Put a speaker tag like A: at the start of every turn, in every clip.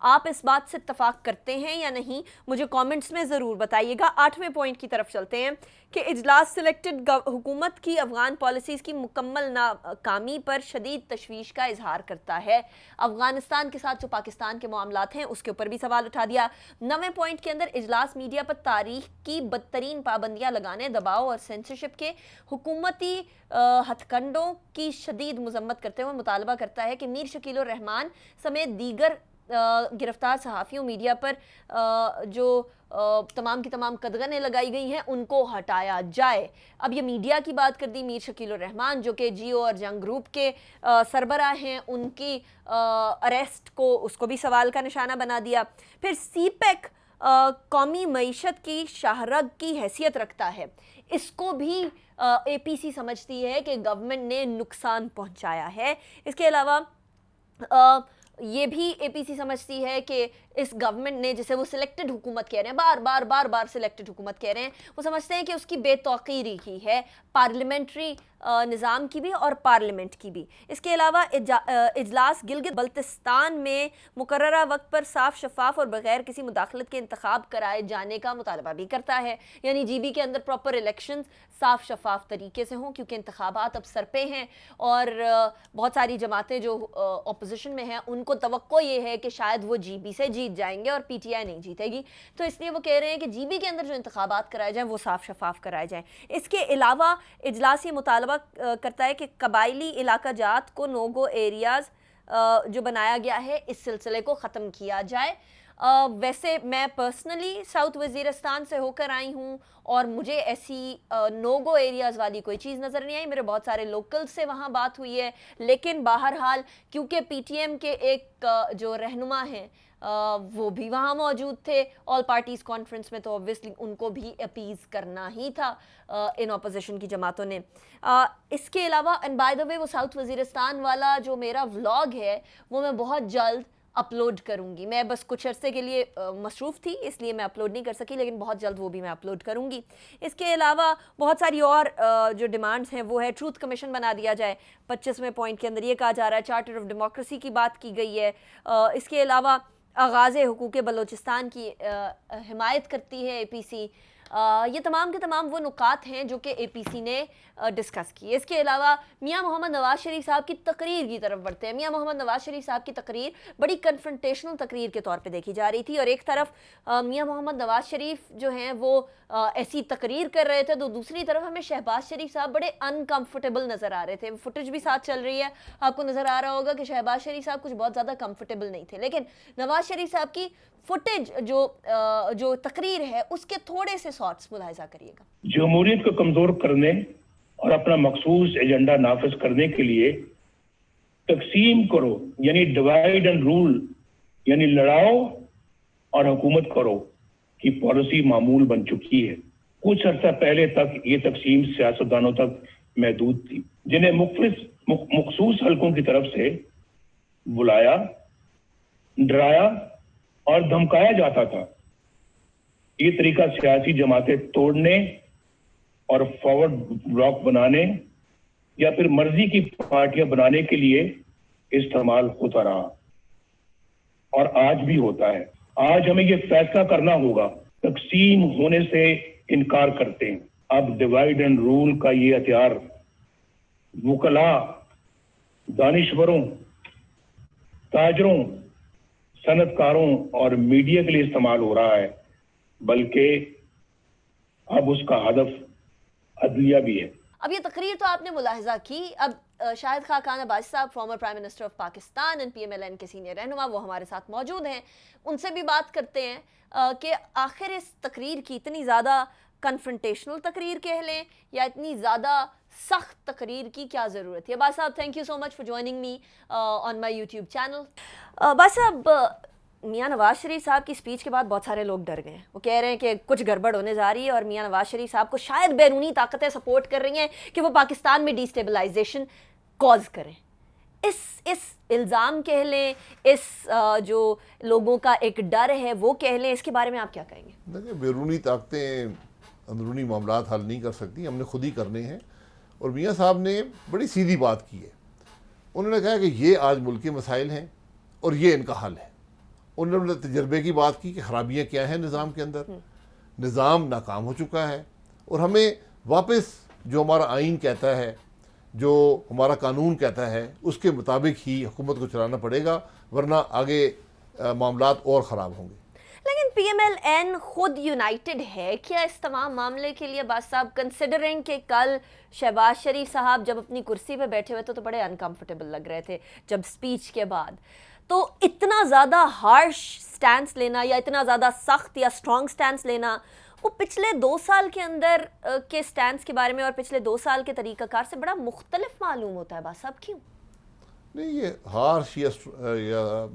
A: آپ اس بات سے اتفاق کرتے ہیں یا نہیں؟ مجھے کامنٹس میں ضرور بتائیے گا۔ 8ویں پوائنٹ کی طرف چلتے ہیں کہ اجلاس سلیکٹڈ حکومت کی افغان پالیسیز کی مکمل ناکامی پر شدید تشویش کا اظہار کرتا ہے۔ افغانستان کے ساتھ جو پاکستان کے معاملات ہیں اس کے اوپر بھی سوال اٹھا دیا۔ 9ویں پوائنٹ کے اندر اجلاس میڈیا پر تاریخ کی بدترین پابندیاں لگانے، دباؤ اور سینسرشپ کے حکومتی ہتھ کنڈوں کی شدید مذمت کرتے ہوئے مطالبہ کرتا ہے کہ میر شکیل الرحمان سمیت دیگر گرفتار صحافیوں میڈیا پر جو تمام کی تمام قدغنیں لگائی گئی ہیں ان کو ہٹایا جائے۔ اب یہ میڈیا کی بات کر دی، میر شکیل الرحمان جو کہ جیو اور جنگ گروپ کے سربراہ ہیں، ان کی اریسٹ کو اس کو بھی سوال کا نشانہ بنا دیا۔ پھر سی پیک قومی معیشت کی شاہرگ کی حیثیت رکھتا ہے، اس کو بھی اے پی سی سمجھتی ہے کہ گورنمنٹ نے نقصان پہنچایا ہے۔ اس کے علاوہ یہ بھی اے پی سی سمجھتی ہے کہ اس گورنمنٹ نے، جسے وہ سلیکٹڈ حکومت کہہ رہے ہیں، بار بار سلیکٹڈ حکومت کہہ رہے ہیں، وہ سمجھتے ہیں کہ اس کی بے توقیری کی ہے، پارلیمنٹری نظام کی بھی اور پارلیمنٹ کی بھی۔ اس کے علاوہ اجلاس گلگت بلتستان میں مقررہ وقت پر صاف، شفاف اور بغیر کسی مداخلت کے انتخاب کرائے جانے کا مطالبہ بھی کرتا ہے، یعنی جی بی کے اندر پراپر الیکشنز صاف شفاف طریقے سے ہوں، کیونکہ انتخابات اب سر پہ ہیں اور بہت ساری جماعتیں جو اپوزیشن میں ہیں ان کو توقع یہ ہے کہ شاید وہ جی بی سے جیت جائیں گے اور پی ٹی آئی نہیں جیتے گی، تو اس لیے وہ کہہ رہے ہیں کہ جی بی کے اندر جو انتخابات کرائے جائیں وہ صاف شفاف کرائے جائیں۔ اس کے علاوہ اجلاس یہ مطالبہ کرتا ہے کہ قبائلی علاقہ جات کو نو گو ایریاز جو بنایا گیا ہے اس سلسلے کو ختم کیا جائے۔ ویسے میں پرسنلی ساؤتھ وزیرستان سے ہو کر آئی ہوں اور مجھے ایسی نو گو ایریاز والی کوئی چیز نظر نہیں آئی، میرے بہت سارے لوکل سے وہاں بات ہوئی ہے، لیکن بہرحال کیونکہ پی ٹی ایم کے ایک جو رہنما ہیں وہ بھی وہاں موجود تھے آل پارٹیز کانفرنس میں، تو اوبویسلی ان کو بھی اپیز کرنا ہی تھا ان اپوزیشن کی جماعتوں نے۔ اس کے علاوہ اینڈ بائی دا وے وہ ساؤتھ وزیرستان والا جو میرا ولاگ ہے وہ میں بہت جلد اپلوڈ کروں گی، میں بس کچھ عرصے کے لیے مصروف تھی اس لیے میں اپلوڈ نہیں کر سکی، لیکن بہت جلد وہ بھی میں اپلوڈ کروں گی۔ اس کے علاوہ بہت ساری اور جو ڈیمانڈز ہیں وہ ہے ٹروتھ کمیشن بنا دیا جائے، 25ویں پوائنٹ کے اندر یہ کہا جا رہا ہے، چارٹر آف ڈیموکریسی کی بات کی گئی ہے۔ اس کے علاوہ آغاز حقوق بلوچستان کی حمایت کرتی ہے اے پی سی۔ یہ تمام کے تمام وہ نکات ہیں جو کہ اے پی سی نے ڈسکس کی۔ اس کے علاوہ میاں محمد نواز شریف صاحب کی تقریر کی طرف بڑھتے ہیں۔ میاں محمد نواز شریف صاحب کی تقریر بڑی کنفرنٹیشنل تقریر کے طور پہ دیکھی جا رہی تھی، اور ایک طرف میاں محمد نواز شریف جو ہیں وہ ایسی تقریر کر رہے تھے، تو دوسری طرف ہمیں شہباز شریف صاحب بڑے انکمفرٹیبل نظر آ رہے تھے۔ فوٹیج بھی ساتھ چل رہی ہے، آپ کو نظر آ رہا ہوگا کہ شہباز شریف صاحب کچھ بہت زیادہ کمفرٹیبل نہیں تھے، لیکن نواز شریف صاحب کی فوٹیج جو تقریر ہے اس کے تھوڑے سے شارٹس ملاحظہ کریے گا۔
B: جمہوریت کو کمزور کرنے اور اپنا مخصوص ایجنڈا نافذ کرنے کے لیے تقسیم کرو یعنی ڈیوائیڈ اینڈ رول یعنی لڑاؤ اور حکومت کرو کی پالیسی معمول بن چکی ہے۔ کچھ عرصہ پہلے تک یہ تقسیم سیاستدانوں تک محدود تھی، جنہیں مخصوص حلقوں کی طرف سے بلایا، ڈرایا اور دھمکایا جاتا تھا۔ یہ طریقہ سیاسی جماعتیں توڑنے اور فارورڈ بلاک بنانے یا پھر مرضی کی پارٹیاں بنانے کے لیے استعمال ہوتا رہا اور آج بھی ہوتا ہے۔ آج ہمیں یہ فیصلہ کرنا ہوگا، تقسیم ہونے سے انکار کرتے ہیں۔ اب ڈیوائیڈ اینڈ رول کا یہ ہتھیار وکلاء، دانشوروں، تاجروں، صنعت کاروں اور میڈیا کے لیے استعمال ہو رہا ہے، بلکہ اب اس کا ہدف عدلیہ بھی ہے۔
A: اب یہ تقریر تو آپ نے ملاحظہ کی، اب شاہد خاقان عباسی صاحب former prime minister of Pakistan N P M L N کے سینئر رہنما، وہ ہمارے ساتھ موجود ہیں، ان سے بھی بات کرتے ہیں کہ آخر اس تقریر کی اتنی زیادہ کنفرنٹیشنل تقریر کہہ لیں یا اتنی زیادہ سخت تقریر کی کیا ضرورت ہے؟ عباس صاحب thank you so much for joining me on my YouTube channel. Abbas صاحب، میاں نواز شریف صاحب کی سپیچ کے بعد بہت سارے لوگ ڈر گئے ہیں، وہ کہہ رہے ہیں کہ کچھ گڑبڑ ہونے جا رہی ہے اور میاں نواز شریف صاحب کو شاید بیرونی طاقتیں سپورٹ کر رہی ہیں کہ وہ پاکستان میں ڈی اسٹیبلائزیشن کاز کریں۔ اس الزام کہہ لیں، اس جو لوگوں کا ایک ڈر ہے وہ کہہ لیں، اس کے بارے میں آپ کیا کہیں گے؟
C: دیکھیں، بیرونی طاقتیں اندرونی معاملات حل نہیں کر سکتی، ہم نے خود ہی کرنے ہیں، اور میاں صاحب نے بڑی سیدھی بات کی ہے۔ انہوں نے کہا کہ یہ آج ملک کے مسائل ہیں اور یہ ان کا حل ہے، انہوں نے تجربے کی بات کی کہ خرابیاں کیا ہیں نظام کے اندر. نظام ناکام ہو چکا ہے اور ہمیں واپس جو ہمارا آئین کہتا ہے, جو ہمارا قانون کہتا ہے, اس کے مطابق ہی حکومت کو چلانا پڑے گا, ورنہ آگے معاملات اور خراب ہوں گے.
A: لیکن پی ایم ایل این خود یونائٹڈ ہے کیا اس تمام معاملے کے لیے باز صاحب, کنسیڈرنگ کہ کل شہباز شریف صاحب جب اپنی کرسی پہ بیٹھے ہوئے تو بڑے انکمفرٹیبل لگ رہے تھے جب سپیچ کے بعد, تو اتنا زیادہ ہارش سٹینس لینا یا اتنا زیادہ سخت یا اسٹرانگ سٹینس لینا وہ پچھلے 2 سال کے اندر کے سٹینس کے بارے میں اور پچھلے 2 سال کے طریقہ کار سے بڑا مختلف معلوم ہوتا ہے باز صاحب, کیوں؟
C: نہیں, یہ ہارش یا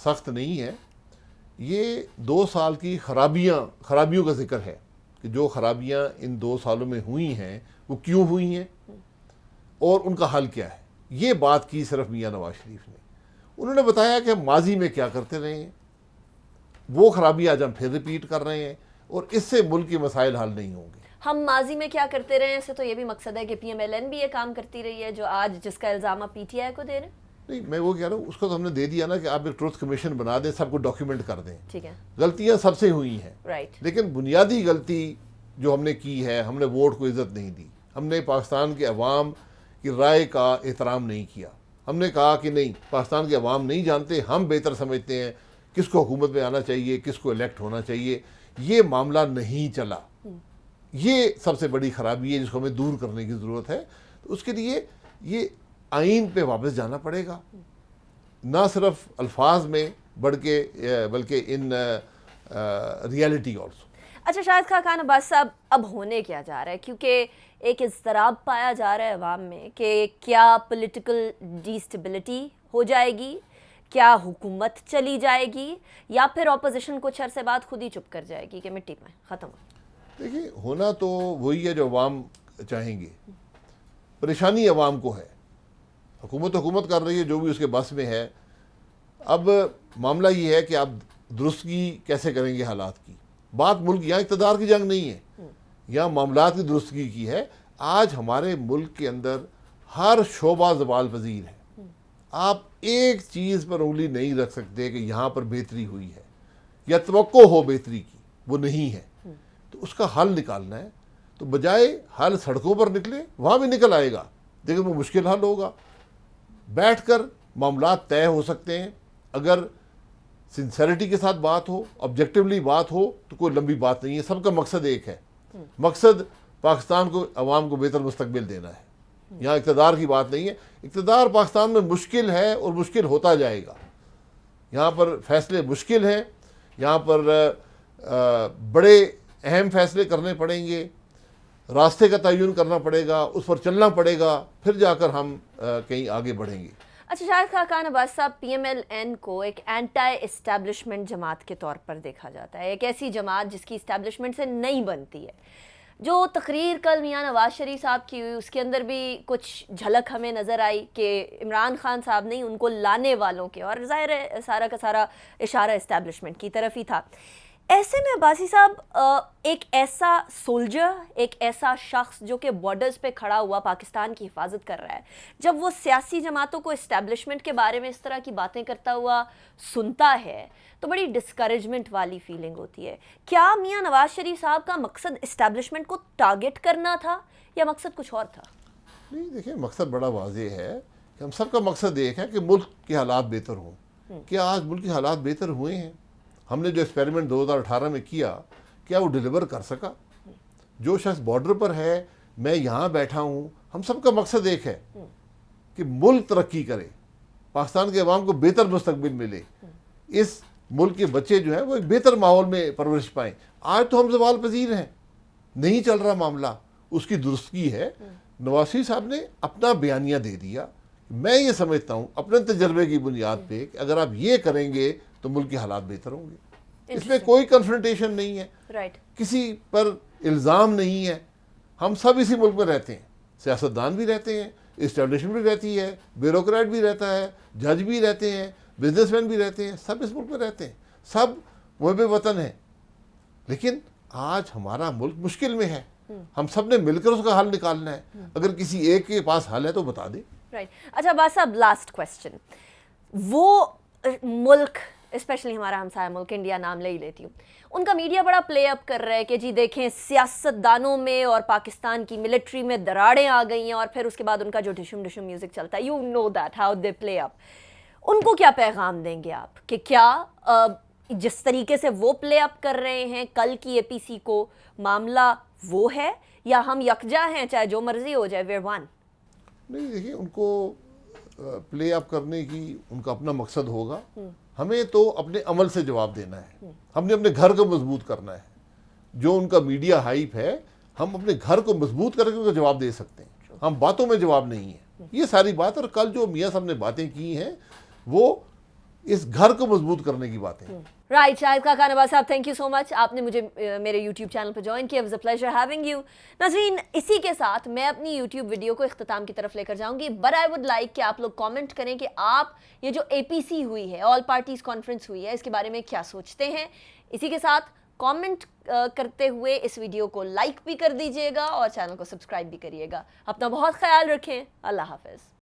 C: سخت نہیں ہے, یہ 2 سال کی خرابیوں کا ذکر ہے کہ جو خرابیاں ان 2 سالوں میں ہوئی ہیں وہ کیوں ہوئی ہیں اور ان کا حل کیا ہے. یہ بات کی صرف میاں نواز شریف نے. انہوں نے بتایا کہ ہم ماضی میں کیا کرتے رہے ہیں, وہ خرابی آج ہم پھر ریپیٹ کر رہے ہیں اور اس سے ملک کے مسائل حل نہیں ہوں گے.
A: ہم ماضی میں کیا کرتے رہے ہیں اس سے تو یہ بھی مقصد ہے کہ پی ایم ایل این بھی یہ کام کرتی رہی ہے جو آج جس کا الزام آپ پی ٹی آئی کو دے رہے ہیں.
C: نہیں, میں وہ کہہ رہا ہوں اس کو تو ہم نے دے دیا نا کہ آپ ایک ٹروتھ کمیشن بنا دیں, سب کو ڈاکیومنٹ کر دیں.
A: ٹھیک ہے,
C: غلطیاں سب سے ہوئی ہیں,
A: رائٹ,
C: لیکن بنیادی غلطی جو ہم نے کی ہے, ہم نے ووٹ کو عزت نہیں دی. ہم نے پاکستان کے عوام کی رائے کا احترام نہیں کیا. ہم نے کہا کہ نہیں, پاکستان کے عوام نہیں جانتے, ہم بہتر سمجھتے ہیں کس کو حکومت میں آنا چاہیے, کس کو الیکٹ ہونا چاہیے. یہ معاملہ نہیں چلا. یہ سب سے بڑی خرابی ہے جس کو ہمیں دور کرنے کی ضرورت ہے. تو اس کے لیے یہ آئین پہ واپس جانا پڑے گا, نہ صرف الفاظ میں بلکہ ان ریالٹی آلسو.
A: اچھا شاہد خاقان عباس صاحب, اب ہونے کیا جا رہا ہے, کیونکہ ایک اضطراب پایا جا رہا ہے عوام میں کہ کیا پولیٹیکل ڈی اسٹیبلٹی ہو جائے گی, کیا حکومت چلی جائے گی, یا پھر اپوزیشن کچھ عرصے بعد خود ہی چپ کر جائے گی کہ مٹی میں ختم ہو.
C: دیکھیے, ہونا تو وہی ہے جو عوام چاہیں گے. پریشانی عوام کو ہے, حکومت کر رہی ہے جو بھی اس کے بس میں ہے. اب معاملہ یہ ہے کہ آپ درستگی کیسے کریں گے حالات کی. بات ملک یہاں اقتدار کی جنگ نہیں ہے, یہاں معاملات کی درستگی کی ہے. آج ہمارے ملک کے اندر ہر شعبہ زوال پذیر ہے. آپ ایک چیز پر انگلی نہیں رکھ سکتے کہ یہاں پر بہتری ہوئی ہے یا توقع ہو بہتری کی, وہ نہیں ہے. تو اس کا حل نکالنا ہے, تو بجائے حل سڑکوں پر نکلے, وہاں بھی نکل آئے گا, لیکن وہ مشکل حل ہوگا. بیٹھ کر معاملات طے ہو سکتے ہیں اگر سنسیریٹی کے ساتھ بات ہو, آبجیکٹیولی بات ہو, تو کوئی لمبی بات نہیں ہے. سب کا مقصد ایک ہے, مقصد پاکستان کو, عوام کو بہتر مستقبل دینا ہے. یہاں اقتدار کی بات نہیں ہے. اقتدار پاکستان میں مشکل ہے اور مشکل ہوتا جائے گا. یہاں پر فیصلے مشکل ہیں, یہاں پر بڑے اہم فیصلے کرنے پڑیں گے, راستے کا تعین کرنا پڑے گا, اس پر چلنا پڑے گا, پھر جا کر ہم کہیں آگے بڑھیں گے.
A: اچھا شاہد خاقان عباس صاحب, پی ایم ایل این کو ایک اینٹائی اسٹیبلشمنٹ جماعت کے طور پر دیکھا جاتا ہے, ایک ایسی جماعت جس کی اسٹیبلشمنٹ سے نہیں بنتی ہے. جو تقریر کل میاں نواز شریف صاحب کی ہوئی اس کے اندر بھی کچھ جھلک ہمیں نظر آئی کہ عمران خان صاحب نہیں, ان کو لانے والوں کے, اور ظاہر ہے سارا کا سارا اشارہ اسٹیبلشمنٹ کی طرف ہی تھا. ایسے میں عباسی صاحب, ایک ایسا سولجر, ایک ایسا شخص جو کہ بارڈرز پہ کھڑا ہوا پاکستان کی حفاظت کر رہا ہے, جب وہ سیاسی جماعتوں کو اسٹیبلشمنٹ کے بارے میں اس طرح کی باتیں کرتا ہوا سنتا ہے تو بڑی ڈسکریجمنٹ والی فیلنگ ہوتی ہے. کیا میاں نواز شریف صاحب کا مقصد اسٹیبلشمنٹ کو ٹارگٹ کرنا تھا یا مقصد کچھ اور تھا؟
C: نہیں, دیکھیں, مقصد بڑا واضح ہے کہ ہم سب کا مقصد ایک ہے کہ ملک کے حالات بہتر ہوں. کیا آج ملک کے حالات بہتر ہوئے ہیں؟ ہم نے جو ایکسپیریمنٹ 2018 میں کیا, کیا وہ ڈیلیور کر سکا؟ جو شخص بارڈر پر ہے, میں یہاں بیٹھا ہوں, ہم سب کا مقصد ایک ہے کہ ملک ترقی کرے, پاکستان کے عوام کو بہتر مستقبل ملے, اس ملک کے بچے جو ہیں وہ ایک بہتر ماحول میں پرورش پائیں. آج تو ہم زوال پذیر ہیں, نہیں چل رہا معاملہ, اس کی درستگی ہے. نواز شریف صاحب نے اپنا بیانیہ دے دیا. میں یہ سمجھتا ہوں اپنے تجربے کی بنیاد پہ کہ اگر آپ یہ کریں گے تو ملک کے حالات بہتر ہوں گے. اس میں کوئی کنفرنٹیشن نہیں ہے, کسی پر الزام نہیں ہے. ہم سب اسی ملک میں رہتے ہیں, سیاستدان بھی رہتے ہیں, اسٹیبلشمنٹ بھی رہتی ہے, بیوروکریٹ بھی رہتا ہے, جج بھی رہتے ہیں, بزنس مین بھی رہتے ہیں, سب اس ملک میں رہتے ہیں, سب محب وطن ہیں. لیکن آج ہمارا ملک مشکل میں ہے, ہم سب نے مل کر اس کا حل نکالنا ہے. اگر کسی ایک کے پاس حل ہے تو بتا دیں.
A: اچھا عباس صاحب, لاسٹ کویسچن, وہ ملک اسپیشلی ہمارا ہمسایہ ملک انڈیا نام لے ہی لیتی ہوں, ان کا میڈیا بڑا پلے اپ کر رہا ہے کہ جی دیکھیں سیاست دانوں میں اور پاکستان کی ملٹری میں دراڑیں آ گئی ہیں, اور پھر اس کے بعد ان کا جو ڈشم ڈشم میوزک چلتا ہے, you know that how they play up. ان کو کیا پیغام دیں گے آپ کہ کیا جس طریقے سے وہ پلے اپ کر رہے ہیں کل کی اے پی سی کو معاملہ وہ ہے, یا ہم یکجا ہیں چاہے جو مرضی ہو جائے, ویئر ون؟
C: نہیں دیکھیے, ان کو پلے اپ کرنے کی ان کا اپنا مقصد ہوگا, ہمیں تو اپنے عمل سے جواب دینا ہے, ہم نے اپنے گھر کو مضبوط کرنا ہے. جو ان کا میڈیا ہائپ ہے, ہم اپنے گھر کو مضبوط کر کے ان کا جواب دے سکتے ہیں, ہم باتوں میں جواب نہیں ہے. یہ ساری بات, اور کل جو میاں صاحب نے باتیں کی ہیں وہ اس گھر کو مضبوط کرنے کی باتیں ہیں.
A: رائٹ, شاہد خاقان عباس صاحب, تھینک یو سو مچ, آپ نے مجھے میرے یوٹیوب چینل پہ جوائن کیا. Was a pleasure having you. ناظرین, اسی کے ساتھ میں اپنی یوٹیوب ویڈیو کو اختتام کی طرف لے کر جاؤں گی, بٹ آئی وڈ لائک کہ آپ لوگ کامنٹ کریں کہ آپ یہ جو اے پی سی ہوئی ہے, آل پارٹیز کانفرنس ہوئی ہے, اس کے بارے میں کیا سوچتے ہیں. اسی کے ساتھ کامنٹ کرتے ہوئے اس ویڈیو کو لائک بھی کر دیجیے گا اور چینل کو سبسکرائب بھی کریے گا. اپنا بہت خیال رکھیں. اللہ حافظ.